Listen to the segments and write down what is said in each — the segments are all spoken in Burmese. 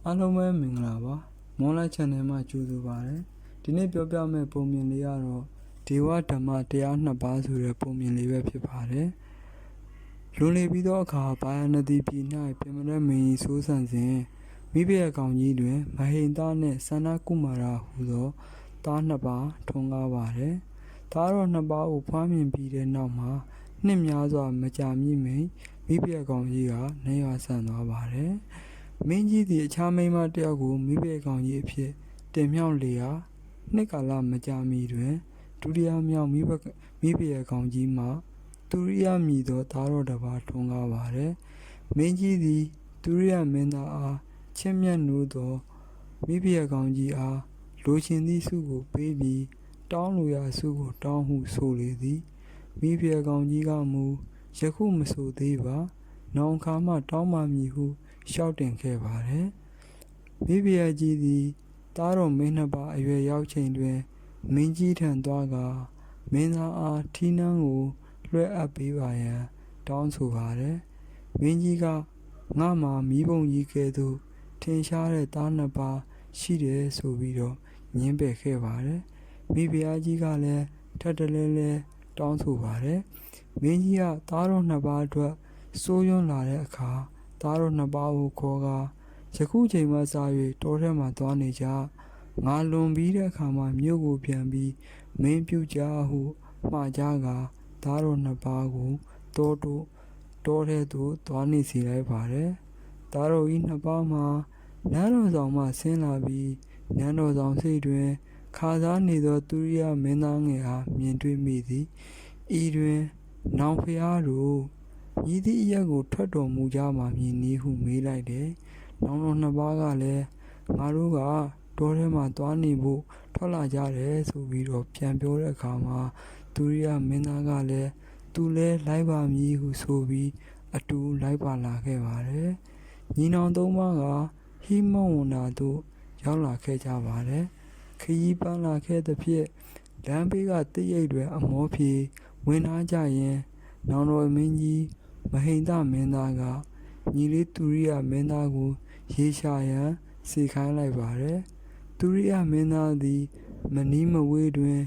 အားလုံးပဲမင်္ဂလာပါမွန်လိုက် channel မှာကြိုဆိုပါရစေဒီနေ့ပြောပြမယ့်ပုံမြင်လေးကတော့ဒေဝဓမ္မတရားနှစ်ပါးဆိုတဲ့ပုံမြင်လေးပဲဖြစ်ပါတယ်လွန်လေပြီးသောအခါဘာယနတိပြည်၌ပြမတဲ့မင်းကြီးစိုးစံစဉ်မိဖုရားကောင်ကြီးတွင်မဟိန္ဒနှင့်သန္နကုမာရဟူသောသားနှစ်ပါးထွန်းကားပါတယ်သားတော်နှစ်ပါးကိုဖွားမြင်ပြီးတဲ့နောက်မှာနှစ်များစွာမကြာမီမိဖုရားကောင်ကြီးကနေရွာဆန်သွားပါတယ်မင်းကြီးသည်အခြားမိန်းမတစ်ယောက်ကိုမိဖုရားကောင်ကြီးအဖြစ်တင်မြှောက်လေရာနှစ်ကာလမကြာမီတွင်ဒုတိယမြောက်မိဖုရားကောင်ကြီးမှသူရိယမည်သောသားတော်တစ်ပါးထွန်းကားပါတယ်မင်းကြီးသည်သူရိယမင်းသားအားချစ်မြတ်နိုးသောမိဖုရားကောင်ကြီးအားလိုချင်သည့်ဆုကိုပေးပြီးတောင်းလိုရာဆုကိုတောင်းဟုဆိုလေသည်မိဖုရားကောင်ကြီးကမူယခုမဆိုသေးပါနောင်ခါမှတောင်းပါမည်ဟုလျှောက်တင်ခဲ့ပါတယ်မိဖုရားကြီးသည်သားတော်မင်းနှစ်ပါးအရွယ်ရောက်ချိန်တွင်မင်းကြီးထံသွားကာမင်းသားအားထီးနှန်းကိုလွှဲအပ်ပေးပါရန်တောင်းဆိုပါတယ်မင်းကြီးကငါမှာမိဘုံကြီးကဲ့သို့ထင်ရှားတဲ့သားနှစ်ပါးရှိတယ်ဆိုပြီးတော့ညင်းပယ်ခဲ့ပါတယ်မိဖုရားကြီးကလည်းထပ်တလဲလဲတောင်းဆိုပါတယ်မင်းကြီးကသားတော်နှစ်ပါးအတွက်စိုးရွံ့လာတဲ့အခါသားတော်နှစ်ပါးကိုခေါ်ကာယခုချိန်မှစ၍တောထဲမှာသွားနေကြငါလွန်ပြီးတဲ့အခါမှာမြို့ကိုပြန်ပြီးမင်းပြုကြဟုမှာကြကာသားတော်နှစ်ပါးကိုတောထဲသို့သွားနေစီလိုက်ပါတယ်သားတော်ဤနှစ်ပါးမှာနန်းတော်ဆောင်မှဆင်းလာပြီးနန်းတော်ဆောင်စိတ်တွင်ခါစားနေသောသူရိယမင်းသားငယ်အားမြင်တွေ့မိသည်ဤတွင်နောင်ဖျားတို့ဤသည့်အရက်ကိုထွက်တော်မူကြပါမည်နည်းဟုမေးလိုက်တယ်နောင်တော်နှစ်ပါးကလည်းငါတို့ကတောထဲမှာသွားနေဖို့ထွက်လာကြတယ်ဆိုပြီးတော့ပြန်ပြောတဲ့အခါမှာသူရိယမင်းသားကလည်းသူလဲလိုက်ပါမည်ဟုဆိုပြီးအတူလိုက်ပါလာခဲ့ပါတယ်ညီနောင်သုံးပါးကဟိမဝန္တာသို့ရောက်လာခဲ့ကြပါတယ်ခရီးပန်းလာခဲ့သဖြင့်လမ်းဘေးကတိရိတ်တွေအမောဖြေဝင်ထားကြရင်နောင်တော်မင်းကြီးမဟိန္ဒမင်းသားကညီလေးသူရိယမင်းသားကိုရေရှာရန်စေခိုင်းလိုက်ပါတယ်သူရိယမင်းသားသည်မနီးမဝေးတွင်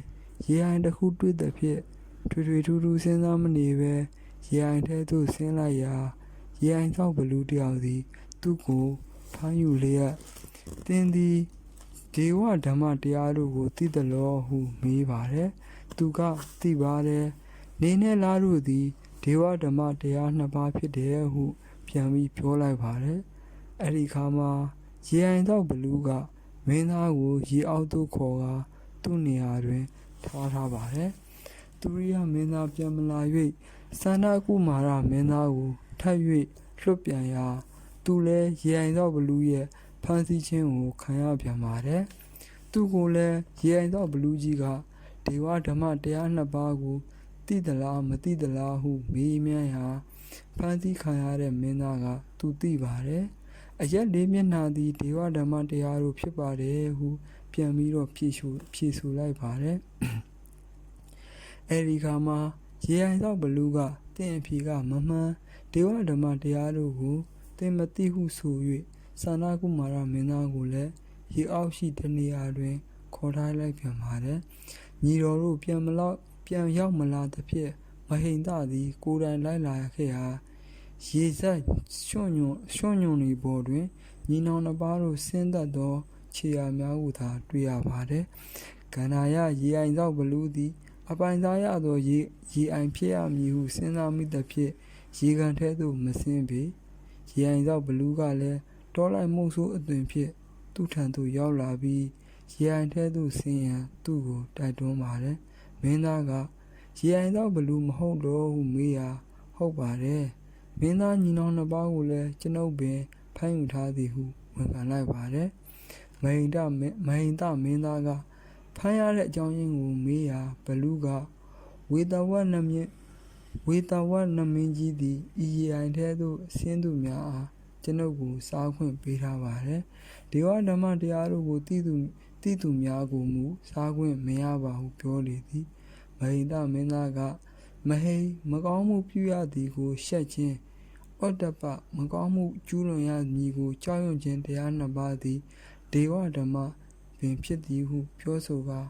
ရေအိုင်တစ်ခုတွေ့သဖြင့်ထွေထွေထူးထူးစဉ်းစားမနေပဲရေအိုင်ထဲသို့ဆင်းလိုက်ရာရေအိုင်သောဘလူတယောက်သည်သူ့ကိုဖမ်းယူလျက်သင်သည်ဒေဝဓမ္မတရားတို့ကိုသိသလောဟုမေးပါတယ်သူကသိပါတယ်နေနဲ့လားတို့သည်ဒေဝဓမ္မတရားနှစ်ပါးဖြစ်တယ်ဟုပြန်ပြီးပြောလိုက်ပါတယ်အဲ့ဒီခါမှာရေအိုင်သောဘလူးကမင်းသားကိုရေအောက်သို့ခေါ်ကာသူ့နေရာတွင်ထားပါတယ်သူရိယမင်းသားပြန်မလာ၍သန္နကုမာရမင်းသားကိုထပ်၍လွတ်ပြန်ရာသူလည်းရေအိုင်သောဘလူးရဲ့ဖမ်းဆီးခြင်းကိုခံရပြန်ပါတယ်သူကိုလည်းရေအိုင်သောဘလူးကြီးကဒေဝဓမ္မတရားနှစ်ပါးကိုသိသလားမသိသလားဟုမေးမြန်းရာဖမ်းဆီးခံရတဲ့မင်းသားကသူသိပါတယ်အရက်လေးမျက်နှာသည်ဒေဝဓမ္မတရားတို့ဖြစ်ပါတယ်ဟုပြန်ပြီးတော့ဖြေဆိုလိုက်ပါတယ်အဲဒီခါမှာရေအိုင်သောဘလူးကတင့်အဖြေကမမှန်ဒေဝဓမ္မတရားတို့ကိုတင်မသိဟုဆို၍သန္နကုမာရမင်းသားကိုလည်းရေအောက်ရှိတနေရာတွင်ခေါ်ထားလိုက်ပြန်ပါတယ်ညီတော်တို့ပြန်ရောက်မလာသဖြင့်မဟိန္ဒသည်ကိုယ်တိုင်လိုက်လာခဲ့ရာရေဆက်ရွှွညွန်နေပေါ်တွင်ညီနောင်နှစ်ပါးတို့ဆင်းသက်သောခြေရာများကိုသာတွေ့ရပါတယ်ကန္နာယရေအိုင်သောဘလူးသည်အပိုင်စားရသောရေအိုင်ဖြစ်ရမည်ဟုစဉ်းစားမိသဖြင့်ရေကန်ထဲသို့မဆင်းပေရေအိုင်သောဘလူးကလည်းတောလိုက်မှုဆိုးအသွင်ဖြင့်သူ့ထံသို့ရောက်လာပြီးရေအိုင်ထဲသို့ဆင်းရန်သူ့ကိုတိုက်တွန်းပါတယ်မင်းသားကရေအိုင်သောဘလူးမဟုတ်တော့ဟုမေးရာဟုတ်ပါတယ်မင်းသားညီနောင်နှစ်ပါးကိုလည်းကျွန်ုပ်ပင်ဖမ်းယူထားသည်ဟုဝန်ခံလိုက်ပါတယ်မဟိန္ဒမင်းသားကဖမ်းရတဲ့အကြောင်းရင်းကိုမေးရာဘလူးကဝေတဝတ်နမင်းကြီးသည်ဤရေအိုင်ထဲသို့ဆင်းသူများအားကျွန်ုပ်ကိုစားခွင့်ပေးထားပါတယ်ဒေဝဓမ္မတရားတို့ကိုသိသူများကိုမူစားခွင့်မရပါဟုပြောလေသည်မဟိန္ဒမင်းသားကမကောင်းမှုပြုရသည်ကိုရှက်ခြင်း ဩတ္တပမကောင်းမှုကျူးလွန်ရမည်ကိုကြောက်ရွံ့ခြင်းတရားနှစ်ပါးသည်ဒေဝဓမ္မပင်ဖြစ်သည်ဟုပြောဆိုကာ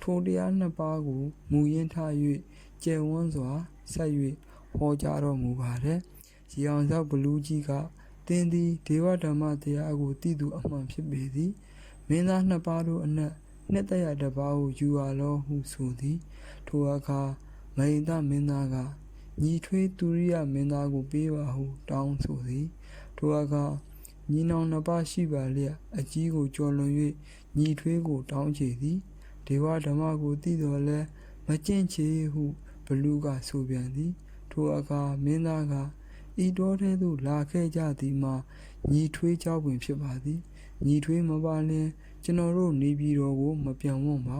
ထိုတရားနှစ်ပါးကိုမူရင်းထား၍ကျယ်ဝန်းစွာဆက်၍ဟောကြားတော်မူပါတယ်။ရေအောင်သောဘလူးကြီးကသင်သည်ဒေဝဓမ္မတရားကိုသိသူအမှန်ဖြစ်ပေသည်။မင်းသားနှစ်ပါးတို့အနက်နှစ်သက်ရတစ်ပါးကိုယူရလောဟုဆိုသည်။ထိုအခါမိန်သားမင်းသားကညီထွေးသူရိယမင်းသားကိုပေးပါဟုတောင်းဆိုသည်။ထိုအခါညီနောင်နှစ်ပါးရှိပါလျက်အကြီးကိုကျော်လွန်၍ညီထွေးကိုတောင်းချေသည်။ဒေဝဓမ္မကိုသိတော်လဲမကျင့်ချေဟုဘလူးကဆိုပြန်သည်ထိုအခါမင်းသားကဤတော်ထဲသို့လာခဲ့ကြသည်မှာညီထွေးကြောက်ပင်ဖြစ်ပါသည်ညီထွေးမပါလျင်ကျွန်တော်တို့နေပြည်တော်ကိုမပြောင်းဝန်းပါ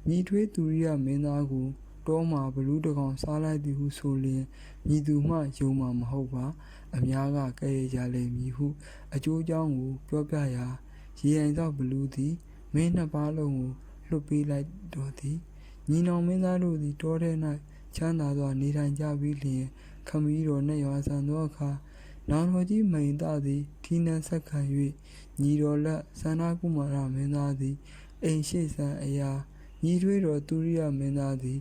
ညီထွေးသူရိယမင်းသားကိုတောမှာဘလူးတကောင်စားလိုက်သည်ဟုဆိုလျင်ညီသူမှယုံမှာမဟုတ်ပါအများကကဲ့ရဲ့ကြလိမ့်မည်ဟုအကျိုးအကြောင်းကိုပြောပြရာရေအိမ်သောဘလူးသည်မင်းနှစ်ပါးလုံးကိုလွတ်ပေးလိုက်တော်သည်ညီနောင်မင်းသားတို့သည်တောထဲ၌ချမ်းသာစွာနေထိုင်ကြပြီးလျင်ခမည်းတော်နှင့်ရွာဆန်သောအခါနောင်တော်ကြီးမိန်သားသည်ထီးနှံဆက်ခံ၍ညီတော်လက်သန္တာကုမာရမင်းသားသည်အိမ်ရှိဆန်အရာညီထွေးတော်သူရိယမင်းသားသည်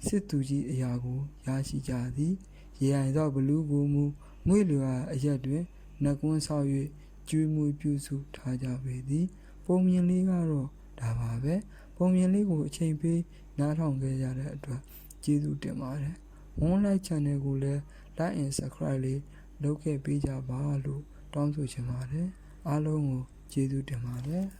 စစ်သူကြီးအရာကိုရရှိကြသည်ရေအိမ်သောဘလူးကိုမူမွေလျာအရက်တွင်နှကွန်းဆောက်၍ကျွေးမွေးပြုစုထားကြပေသည်ပုံမြင်လေးကတော့ဒါပါပဲပုံမြင်လေးကိုအချိန်ပေးနားထောင်ခဲ့ကြတဲ့အတွက်ကျေးဇူးတင်ပါတယ်။ Online Channel ကိုလည်း Like and Subscribe လေးလုပ်ခဲ့ပေးကြပါလို့တောင်းဆိုချင်ပါတယ်။အားလုံးကိုကျေးဇူးတင်ပါတယ်။